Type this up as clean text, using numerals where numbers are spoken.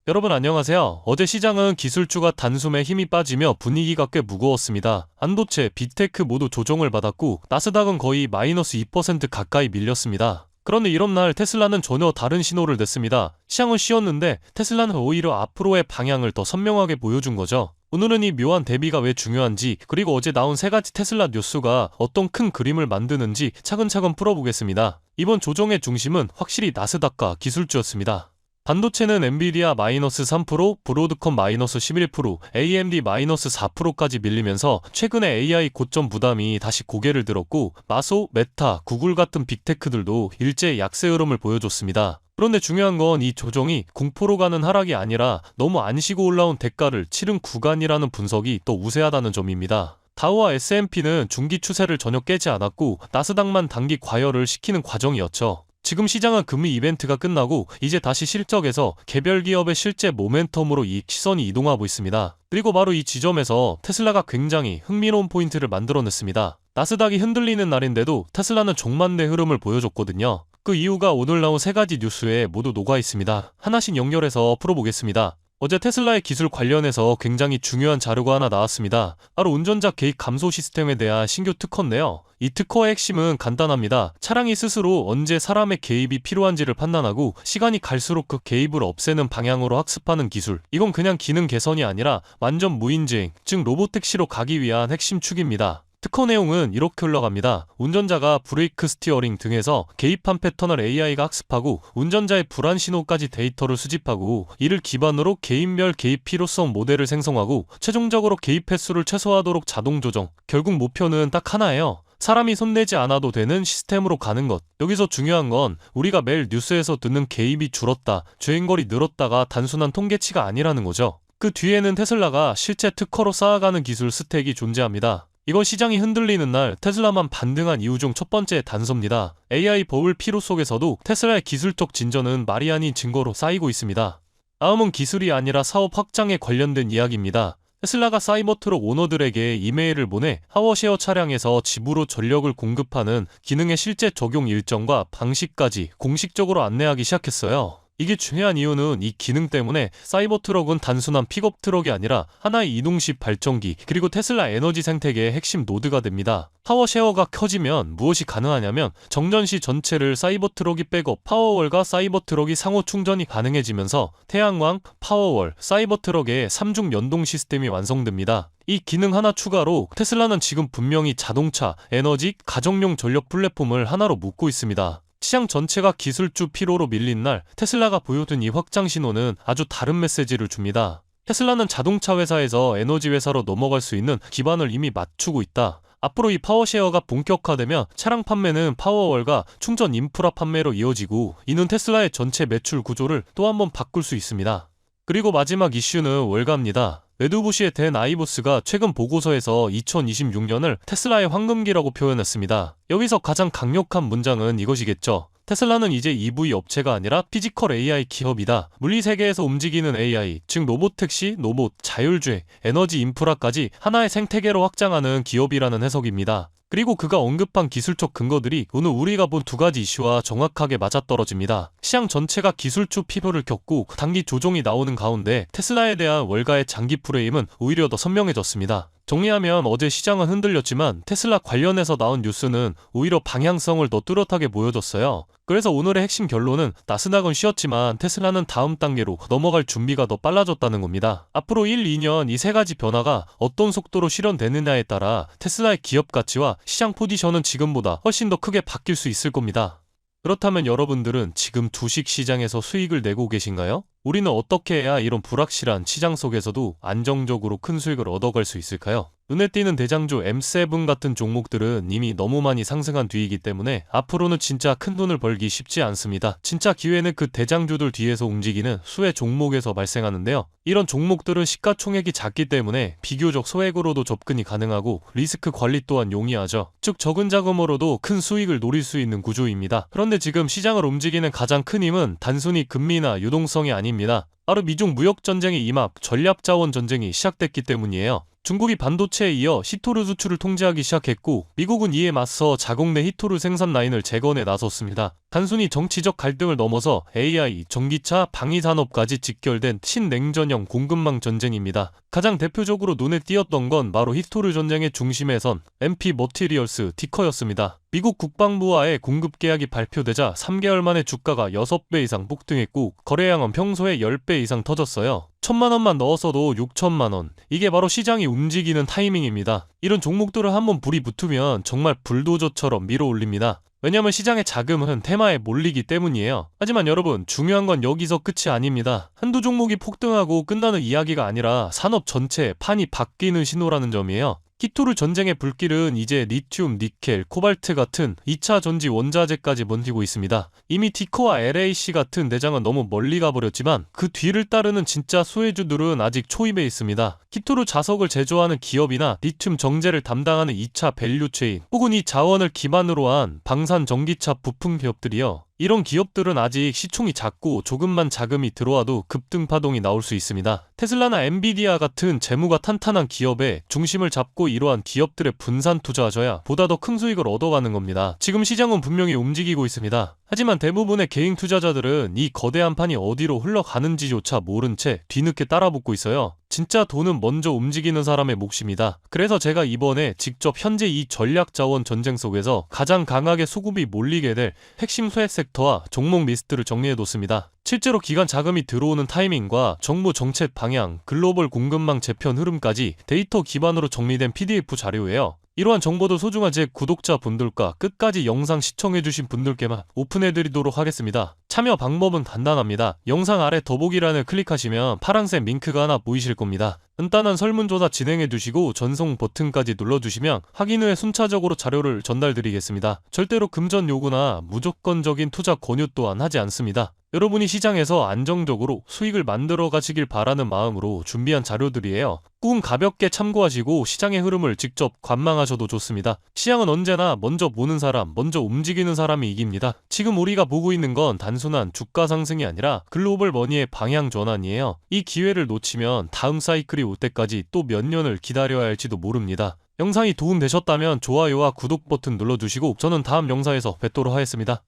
여러분 안녕하세요. 어제 시장은 기술주가 단숨에 힘이 빠지며 분위기가 꽤 무거웠습니다. 반도체, 빅테크 모두 조정을 받았고 나스닥은 거의 마이너스 2% 가까이 밀렸습니다. 그런데 이런 날 테슬라는 전혀 다른 신호를 냈습니다. 시장은 쉬었는데 테슬라는 오히려 앞으로의 방향을 더 선명하게 보여준 거죠. 오늘은 이 묘한 대비가 왜 중요한지, 그리고 어제 나온 세 가지 테슬라 뉴스가 어떤 큰 그림을 만드는지 차근차근 풀어보겠습니다. 이번 조정의 중심은 확실히 나스닥과 기술주였습니다. 반도체는 엔비디아 마이너스 3%, 브로드컴 마이너스 11%, AMD 마이너스 4%까지 밀리면서 최근에 AI 고점 부담이 다시 고개를 들었고 마소, 메타, 구글 같은 빅테크들도 일제 약세 흐름을 보여줬습니다. 그런데 중요한 건 이 조정이 공포로 가는 하락이 아니라 너무 안 쉬고 올라온 대가를 치른 구간이라는 분석이 또 우세하다는 점입니다. 다우와 S&P는 중기 추세를 전혀 깨지 않았고 나스닥만 단기 과열을 시키는 과정이었죠. 지금 시장은 금리 이벤트가 끝나고 이제 다시 실적에서 개별 기업의 실제 모멘텀으로 이 시선이 이동하고 있습니다. 그리고 바로 이 지점에서 테슬라가 굉장히 흥미로운 포인트를 만들어냈습니다. 나스닥이 흔들리는 날인데도 테슬라는 종만대 흐름을 보여줬거든요. 그 이유가 오늘 나온 세 가지 뉴스에 모두 녹아 있습니다. 하나씩 연결해서 풀어보겠습니다. 어제 테슬라의 기술 관련해서 굉장히 중요한 자료가 하나 나왔습니다. 바로 운전자 개입 감소 시스템에 대한 신규 특허인데요. 이 특허의 핵심은 간단합니다. 차량이 스스로 언제 사람의 개입이 필요한지를 판단하고 시간이 갈수록 그 개입을 없애는 방향으로 학습하는 기술. 이건 그냥 기능 개선이 아니라 완전 무인주행, 즉 로보택시로 가기 위한 핵심 축입니다. 특허 내용은 이렇게 흘러갑니다. 운전자가 브레이크 스티어링 등에서 개입한 패턴을 AI가 학습하고 운전자의 불안 신호까지 데이터를 수집하고 이를 기반으로 개인별 개입 필요성 모델을 생성하고 최종적으로 개입 횟수를 최소화하도록 자동 조정. 결국 목표는 딱 하나예요. 사람이 손대지 않아도 되는 시스템으로 가는 것. 여기서 중요한 건 우리가 매일 뉴스에서 듣는 개입이 줄었다, 주행거리 늘었다가 단순한 통계치가 아니라는 거죠. 그 뒤에는 테슬라가 실제 특허로 쌓아가는 기술 스택이 존재합니다. 이건 시장이 흔들리는 날 테슬라만 반등한 이유 중 첫 번째 단서입니다. AI 버블 피로 속에서도 테슬라의 기술적 진전은 말이 아닌 증거로 쌓이고 있습니다. 다음은 기술이 아니라 사업 확장에 관련된 이야기입니다. 테슬라가 사이버트럭 오너들에게 이메일을 보내 파워쉐어 차량에서 집으로 전력을 공급하는 기능의 실제 적용 일정과 방식까지 공식적으로 안내하기 시작했어요. 이게 중요한 이유는 이 기능 때문에 사이버트럭은 단순한 픽업 트럭이 아니라 하나의 이동식 발전기, 그리고 테슬라 에너지 생태계의 핵심 노드가 됩니다. 파워쉐어가 켜지면 무엇이 가능하냐면 정전시 전체를 사이버트럭이 백업, 파워월과 사이버트럭이 상호 충전이 가능해지면서 태양광, 파워월, 사이버트럭의 3중 연동 시스템이 완성됩니다. 이 기능 하나 추가로 테슬라는 지금 분명히 자동차, 에너지, 가정용 전력 플랫폼을 하나로 묶고 있습니다. 시장 전체가 기술주 피로로 밀린 날 테슬라가 보여준 이 확장 신호는 아주 다른 메시지를 줍니다. 테슬라는 자동차 회사에서 에너지 회사로 넘어갈 수 있는 기반을 이미 맞추고 있다. 앞으로 이 파워쉐어가 본격화되면 차량 판매는 파워월과 충전 인프라 판매로 이어지고 이는 테슬라의 전체 매출 구조를 또 한 번 바꿀 수 있습니다. 그리고 마지막 이슈는 월가입니다. 레드부시의 댄 아이보스가 최근 보고서에서 2026년을 테슬라의 황금기라고 표현했습니다. 여기서 가장 강력한 문장은 이것이겠죠. 테슬라는 이제 EV 업체가 아니라 피지컬 AI 기업이다. 물리세계에서 움직이는 AI, 즉 로봇택시, 로봇, 자율주행, 에너지 인프라까지 하나의 생태계로 확장하는 기업이라는 해석입니다. 그리고 그가 언급한 기술적 근거들이 오늘 우리가 본 두 가지 이슈와 정확하게 맞아떨어집니다. 시장 전체가 기술주 피로를 겪고 단기 조정이 나오는 가운데 테슬라에 대한 월가의 장기 프레임은 오히려 더 선명해졌습니다. 정리하면 어제 시장은 흔들렸지만 테슬라 관련해서 나온 뉴스는 오히려 방향성을 더 뚜렷하게 보여줬어요. 그래서 오늘의 핵심 결론은 나스닥은 쉬었지만 테슬라는 다음 단계로 넘어갈 준비가 더 빨라졌다는 겁니다. 앞으로 1, 2년 이 세 가지 변화가 어떤 속도로 실현되느냐에 따라 테슬라의 기업 가치와 시장 포지션은 지금보다 훨씬 더 크게 바뀔 수 있을 겁니다. 그렇다면 여러분들은 지금 주식 시장에서 수익을 내고 계신가요? 우리는 어떻게 해야 이런 불확실한 시장 속에서도 안정적으로 큰 수익을 얻어갈 수 있을까요? 눈에 띄는 대장주 M7 같은 종목들은 이미 너무 많이 상승한 뒤이기 때문에 앞으로는 진짜 큰 돈을 벌기 쉽지 않습니다. 진짜 기회는 그 대장주들 뒤에서 움직이는 수혜 종목에서 발생하는데요. 이런 종목들은 시가총액이 작기 때문에 비교적 소액으로도 접근이 가능하고 리스크 관리 또한 용이하죠. 즉 적은 자금으로도 큰 수익을 노릴 수 있는 구조입니다. 그런데 지금 시장을 움직이는 가장 큰 힘은 단순히 금리나 유동성이 아닙니다. 바로 미중 무역전쟁의 임합, 전략자원 전쟁이 시작됐기 때문이에요. 중국이 반도체에 이어 히토류 수출을 통제하기 시작했고 미국은 이에 맞서 자국 내 히토류 생산 라인을 재건에 나섰습니다. 단순히 정치적 갈등을 넘어서 AI, 전기차, 방위산업까지 직결된 신냉전형 공급망 전쟁입니다. 가장 대표적으로 눈에 띄었던 건 바로 히토르 전쟁의 중심에 선 MP 머티리얼스 티커였습니다. 미국 국방부와의 공급 계약이 발표되자 3개월 만에 주가가 6배 이상 폭등했고 거래량은 평소에 10배 이상 터졌어요. 1,000만원만 넣었어도 6,000만원. 이게 바로 시장이 움직이는 타이밍입니다. 이런 종목들을 한번 불이 붙으면 정말 불도저처럼 밀어올립니다. 왜냐면 시장의 자금은 테마에 몰리기 때문이에요. 하지만 여러분, 중요한 건 여기서 끝이 아닙니다. 한두 종목이 폭등하고 끝나는 이야기가 아니라 산업 전체의 판이 바뀌는 신호라는 점이에요. 히토르 전쟁의 불길은 이제 리튬, 니켈, 코발트 같은 2차 전지 원자재까지 번지고 있습니다. 이미 티커와 LAC 같은 대장은 너무 멀리 가버렸지만 그 뒤를 따르는 진짜 수혜주들은 아직 초입에 있습니다. 히토르 자석을 제조하는 기업이나 리튬 정제를 담당하는 2차 밸류체인 혹은 이 자원을 기반으로 한 방산 전기차 부품 기업들이요. 이런 기업들은 아직 시총이 작고 조금만 자금이 들어와도 급등 파동이 나올 수 있습니다. 테슬라나 엔비디아 같은 재무가 탄탄한 기업에 중심을 잡고 이러한 기업들의 분산 투자하셔야 보다 더 큰 수익을 얻어가는 겁니다. 지금 시장은 분명히 움직이고 있습니다. 하지만 대부분의 개인 투자자들은 이 거대한 판이 어디로 흘러가는지조차 모른 채 뒤늦게 따라붙고 있어요. 진짜 돈은 먼저 움직이는 사람의 몫입니다. 그래서 제가 이번에 직접 현재 이 전략자원 전쟁 속에서 가장 강하게 수급이 몰리게 될 핵심 수혜 섹터와 종목 리스트를 정리해뒀습니다. 실제로 기관 자금이 들어오는 타이밍과 정부 정책 방향, 글로벌 공급망 재편 흐름까지 데이터 기반으로 정리된 PDF 자료예요. 이러한 정보도 소중한 제 구독자분들과 끝까지 영상 시청해주신 분들께만 오픈해드리도록 하겠습니다. 참여 방법은 간단합니다. 영상 아래 더보기란을 클릭하시면 파란색 링크가 하나 보이실 겁니다. 간단한 설문조사 진행해두시고 전송 버튼까지 눌러주시면 확인 후에 순차적으로 자료를 전달드리겠습니다. 절대로 금전 요구나 무조건적인 투자 권유 또한 하지 않습니다. 여러분이 시장에서 안정적으로 수익을 만들어 가시길 바라는 마음으로 준비한 자료들이에요. 꿈 가볍게 참고하시고 시장의 흐름을 직접 관망하셔도 좋습니다. 시장은 언제나 먼저 보는 사람, 먼저 움직이는 사람이 이깁니다. 지금 우리가 보고 있는 건 단순한 주가 상승이 아니라 글로벌 머니의 방향 전환이에요. 이 기회를 놓치면 다음 사이클이 올 때까지 또 몇 년을 기다려야 할지도 모릅니다. 영상이 도움되셨다면 좋아요와 구독 버튼 눌러주시고 저는 다음 영상에서 뵙도록 하겠습니다.